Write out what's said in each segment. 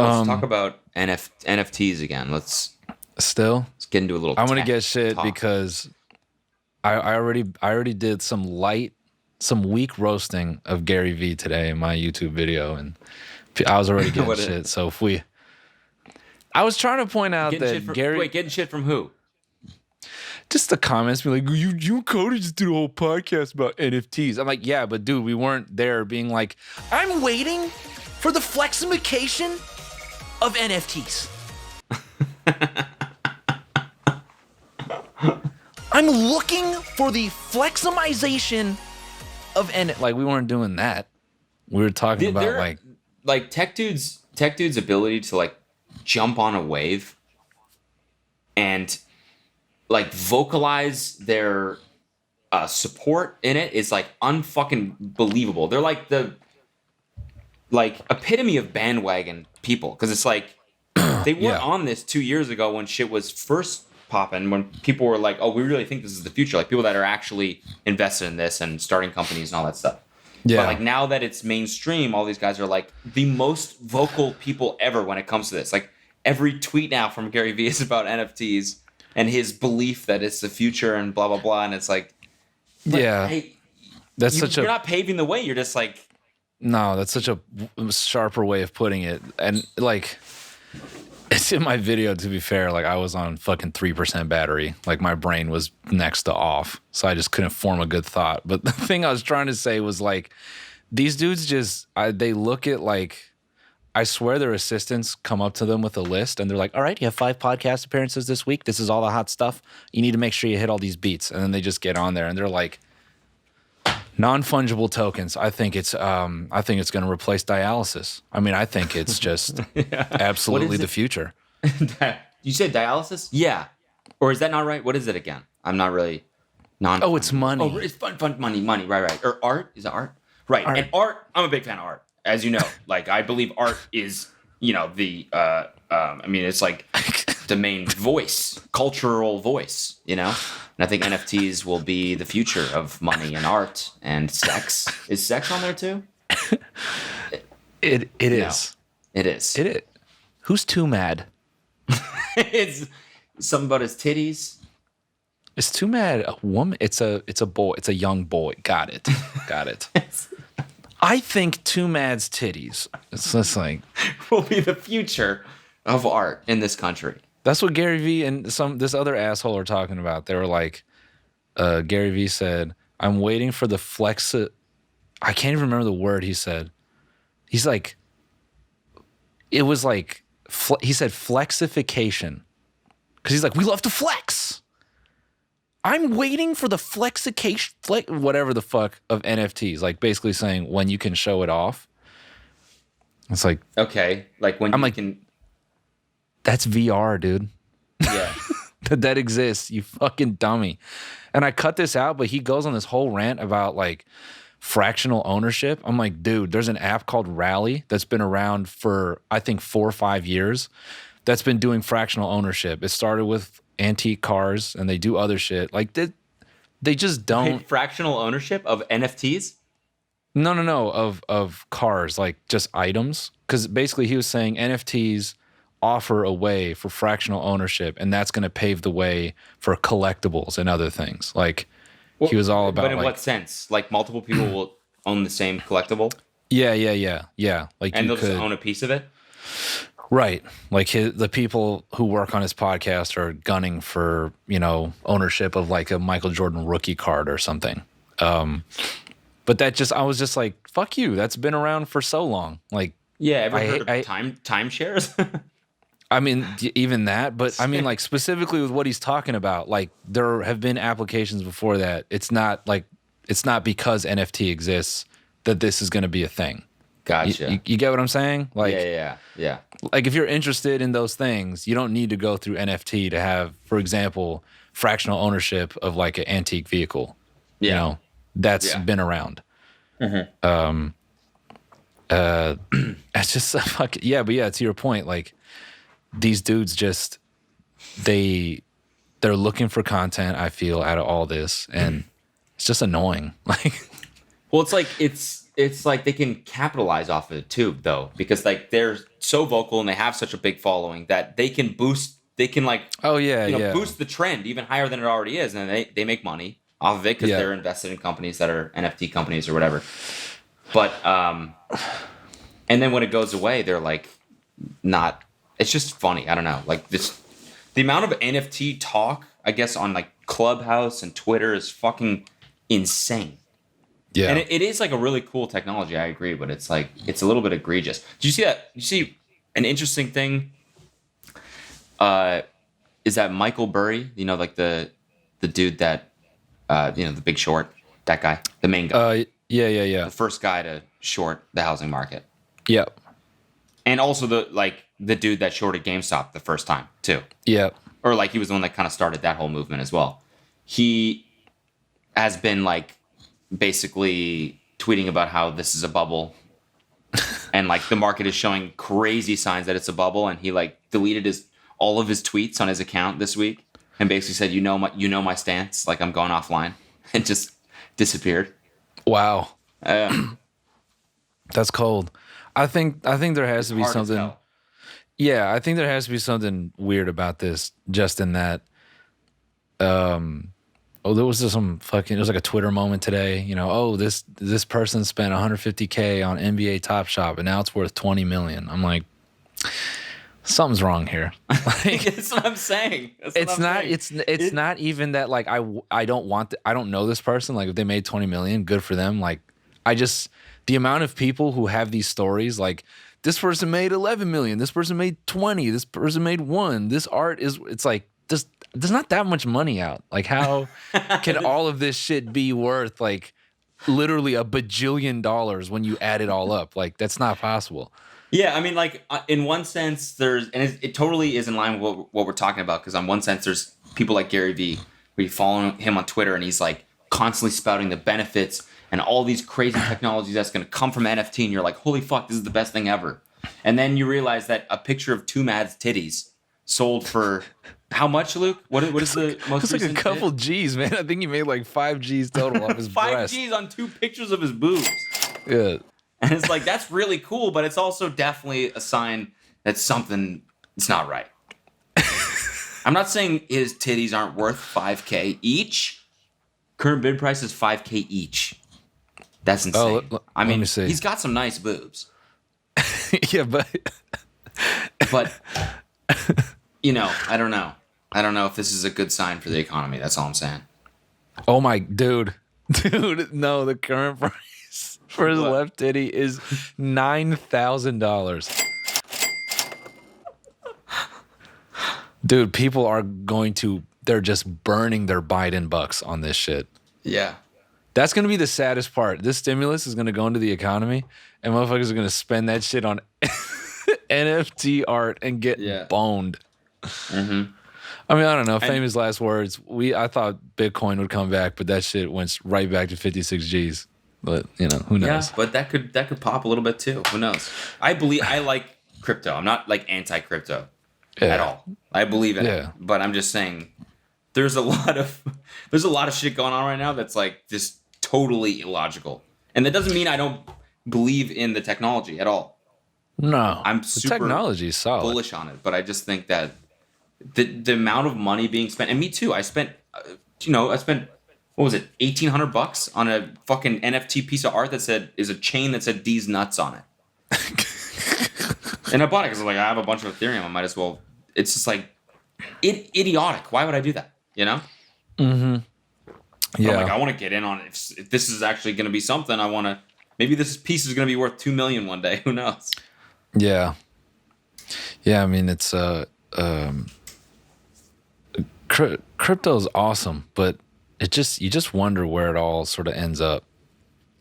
Let's talk about NFTs again. Let's get into a little. I'm gonna get shit talk. Because I already did some weak roasting of Gary Vee today in my YouTube video, and I was already getting shit. So I was trying to point out that getting shit from who? Just the comments be like, you and Cody just did a whole podcast about NFTs. I'm like, yeah, but dude, we weren't there being like, I'm waiting for the flexification of NFTs. I'm looking for the fleximization of like we weren't doing that. We were talking about like tech dudes' ability to like jump on a wave and like vocalize their support in it is like unfucking believable. They're like the epitome of bandwagon people, because it's like they weren't on this 2 years ago when shit was first popping, when people were like, oh, we really think this is the future, like people that are actually invested in this and starting companies and all that stuff. But like now that it's mainstream, all these guys are like the most vocal people ever when it comes to this. Like every tweet now from Gary Vee is about NFTs and his belief that it's the future and blah, blah, blah. And it's like, hey, you're not paving the way. You're just like. No, that's such a sharper way of putting it. And like, it's in my video, to be fair. Like I was on fucking 3% battery. Like my brain was next to off. So I just couldn't form a good thought. But the thing I was trying to say was like, these dudes they look at like, I swear their assistants come up to them with a list and they're like, all right, you have 5 podcast appearances this week. This is all the hot stuff. You need to make sure you hit all these beats. And then they just get on there and they're like, non-fungible tokens. I think it's going to replace dialysis. I mean, I think it's just absolutely the future. You said dialysis? Yeah. Or is that not right? What is it again? I'm not really Oh, it's money. Oh, it's fun money. Right. Or art? Is it art? Right. Art. And art, I'm a big fan of art. As you know, like I believe art is, the I mean, it's like the main voice, cultural voice, And I think NFTs will be the future of money and art and sex. Is sex on there too? It is. It is. Who's Twomad? It's something about his titties. Is Twomad a woman? It's a boy. It's a young boy. Got it. I think Twomad's titties. It's just like will be the future of art in this country. That's what Gary Vee and this other asshole are talking about. They were like, Gary Vee said, "I'm waiting for the flex." I can't even remember the word he said. He's like, it was like he said flexification, because he's like, we love to flex. I'm waiting for the flexification, whatever the fuck, of NFTs. Like basically saying when you can show it off. It's like, okay, like when you can. That's VR, dude. Yeah. that exists, you fucking dummy. And I cut this out, but he goes on this whole rant about like fractional ownership. I'm like, dude, there's an app called Rally that's been around for, I think, 4 or 5 years that's been doing fractional ownership. It started with antique cars and they do other shit. Like they just don't. Fractional ownership of NFTs? No, of cars, like just items. Because basically he was saying NFTs offer a way for fractional ownership, and that's going to pave the way for collectibles and other things. Like he was all about. But in what sense? Like multiple people will own the same collectible? Yeah. Like and they'll just own a piece of it? Right. Like the people who work on his podcast are gunning for, ownership of like a Michael Jordan rookie card or something. But I was just like, fuck you. That's been around for so long. Like, yeah, ever heard of timeshares? I mean, even that, but I mean, like specifically with what he's talking about, like there have been applications before that. It's not because NFT exists that this is going to be a thing. Gotcha. You get what I'm saying? Like, yeah. Like if you're interested in those things, you don't need to go through NFT to have, for example, fractional ownership of like an antique vehicle. Yeah. That's been around. Mm-hmm. It's just but yeah, to your point, like these dudes just they're looking for content, I feel, out of all this, and it's just annoying. Like, well, it's like it's it's like they can capitalize off of it too, though, because like they're so vocal and they have such a big following that they can boost. They can boost the trend even higher than it already is, and they make money off of it because they're invested in companies that are NFT companies or whatever. But and then when it goes away, they're like not. It's just funny. I don't know. Like the amount of NFT talk, I guess, on like Clubhouse and Twitter is fucking insane. Yeah, and it is like a really cool technology. I agree, but it's like it's a little bit egregious. Do you see that? You see an interesting thing? Is that Michael Burry? You know, like the dude that the Big Short, that guy, the main guy. Yeah. The first guy to short the housing market. Yep. And also the dude that shorted GameStop the first time too. Yep. Or like he was the one that kind of started that whole movement as well. He has been like basically tweeting about how this is a bubble and like the market is showing crazy signs that it's a bubble, and he like deleted all of his tweets on his account this week and basically said, you know my stance, like I'm going offline, and just disappeared. Wow. That's cold. I think there has to be something. Yeah, I think there has to be something weird about this, just in that there was it was like a Twitter moment today, this person spent $150K on NBA Top Shop and now it's worth $20 million. I'm like, something's wrong here. Like, that's what I'm saying. It's not even that like I don't know this person. Like if they made 20 million, good for them. Like the amount of people who have these stories, like this person made 11 million, this person made 20, this person made 1. This art it's like there's not that much money out. Like how can all of this shit be worth like literally $1 bajillion when you add it all up? Like that's not possible. Yeah, I mean, like in one sense, it totally is in line with what we're talking about. Because on one sense, there's people like Gary Vee, where you follow him on Twitter, and he's like constantly spouting the benefits and all these crazy technologies that's going to come from NFT, and you're like, holy fuck, this is the best thing ever. And then you realize that a picture of Twomad's titties sold for how much, Luke? What is the most? It's like a couple G's, man. I think he made like 5 G's total off his breast. 5 G's on 2 pictures of his boobs. Yeah. And it's like, that's really cool, but it's also definitely a sign that it's not right. I'm not saying his titties aren't worth $5K each. Current bid price is $5K each. That's insane. I mean, he's got some nice boobs. Yeah, but I don't know. I don't know if this is a good sign for the economy. That's all I'm saying. Oh my dude, no, the current price for his left titty is $9,000. Dude, people are they're just burning their Biden bucks on this shit. Yeah. That's going to be the saddest part. This stimulus is going to go into the economy, and motherfuckers are going to spend that shit on NFT art and get boned. Mm-hmm. I mean, I don't know. Famous last words. I thought Bitcoin would come back, but that shit went right back to 56 G's. But who knows? Yeah, but that could pop a little bit too. Who knows? I like crypto. I'm not like anti-crypto at all. I believe in it. But I'm just saying there's a lot of shit going on right now that's like just totally illogical. And that doesn't mean I don't believe in the technology at all. No. I'm super technology is solid. Bullish on it, but I just think that the amount of money being spent, and me too, I spent what was it, $1,800 on a fucking NFT piece of art is a chain that said D's nuts on it. And I bought it because I have a bunch of Ethereum. I might as well. It's just like idiotic. Why would I do that? Mm-hmm. Yeah. I'm like, I want to get in on it. If this is actually going to be something, maybe this piece is going to be worth $2 million one day. Who knows? Yeah. Yeah. I mean, it's crypto's awesome, but you just wonder where it all sort of ends up,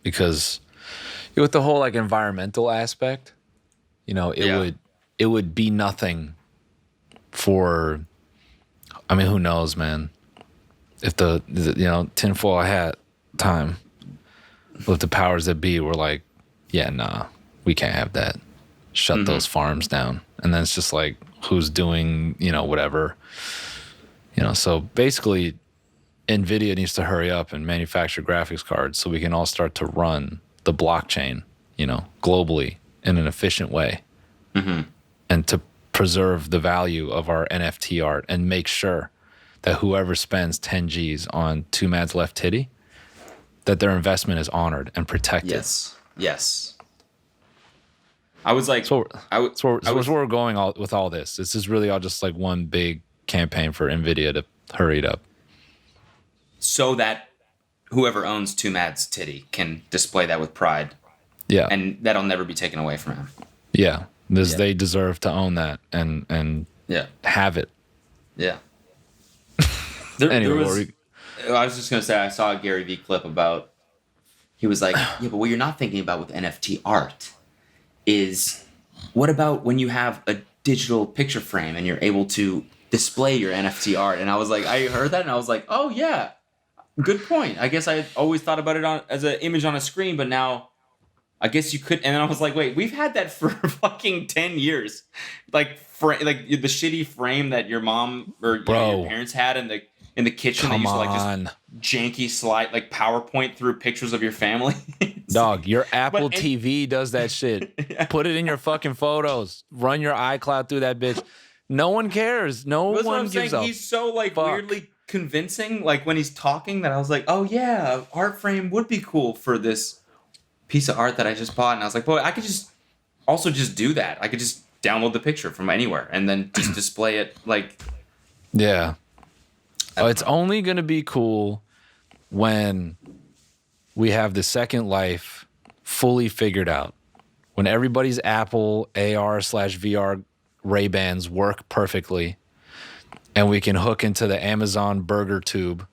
because with the whole like environmental aspect, it would be nothing for, I mean, who knows, man, if the tinfoil hat time with the powers that be were like, yeah, nah, we can't have that. Shut those farms down. And then it's just like, who's doing, whatever, so basically NVIDIA needs to hurry up and manufacture graphics cards so we can all start to run the blockchain, globally in an efficient way, and to preserve the value of our NFT art and make sure that whoever spends 10 G's on Twomad's left titty, that their investment is honored and protected. Yes. I was like, so where we're going with all this. This is really all just like one big campaign for NVIDIA to hurry it up. So that whoever owns Twomad's titty can display that with pride. Yeah. And that'll never be taken away from him. Yeah. They deserve to own that and have it. Yeah. Anyway, I was just going to say, I saw a Gary Vee clip about, he was like, yeah, but what you're not thinking about with NFT art is what about when you have a digital picture frame and you're able to display your NFT art? And I was like, I heard that and I was like, oh yeah, good point. I guess I always thought about it as an image on a screen, but now I guess you could. And then I was like, wait, we've had that for fucking 10 years. Like the shitty frame that your mom or your parents had in the kitchen. They used to just janky slide like PowerPoint through pictures of your family. Dog, your Apple TV does that shit. Yeah. Put it in your fucking photos. Run your iCloud through that bitch. No one cares. No one gives a He's so weirdly convincing. Like when he's talking, that I was like, oh yeah, art frame would be cool for this piece of art that I just bought. And I was like, boy, I could just do that. I could just download the picture from anywhere and then just display it Yeah. It's only going to be cool when we have the Second Life fully figured out. When everybody's Apple AR/VR Ray-Bans work perfectly and we can hook into the Amazon burger tube.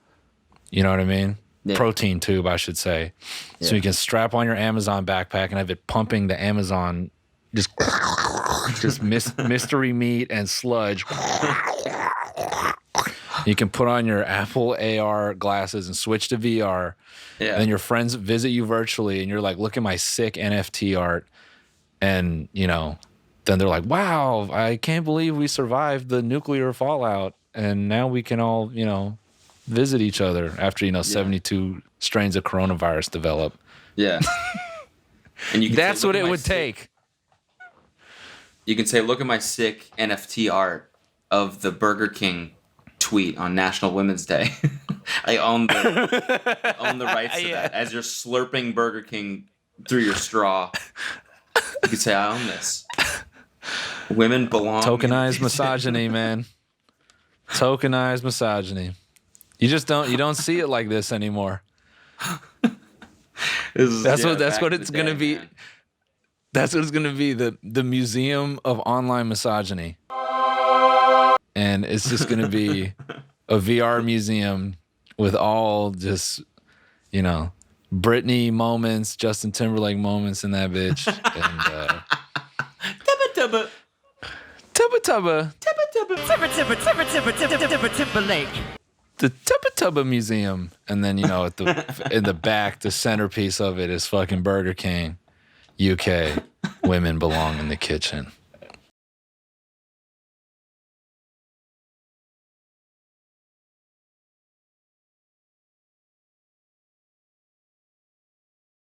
You know what I mean? Yeah. Protein tube, I should say. Yeah. So you can strap on your Amazon backpack and have it pumping the Amazon just mystery meat and sludge. You can put on your Apple AR glasses and switch to VR. Yeah. And then your friends visit you virtually and you're like, look at my sick NFT art. And, then they're like, wow, I can't believe we survived the nuclear fallout. And now we can all, visit each other after, 72 strains of coronavirus develop. Yeah. And that's what it would take. You can say, look at my sick NFT art of the Burger King tweet on National Women's Day. I own the rights to that. As you're slurping Burger King through your straw, you can say, I own this. Women belong. Tokenized misogyny, man. Tokenized misogyny. You don't see it like this anymore. That's what it's gonna be. Man. That's what it's gonna be. The Museum of Online Misogyny. And it's just going to be a VR museum with all just, Britney moments, Justin Timberlake moments in that bitch. And Tubba Timberlake. The Tubba Museum. And then, in the back, the centerpiece of it is fucking Burger King. UK. Women belong in the kitchen.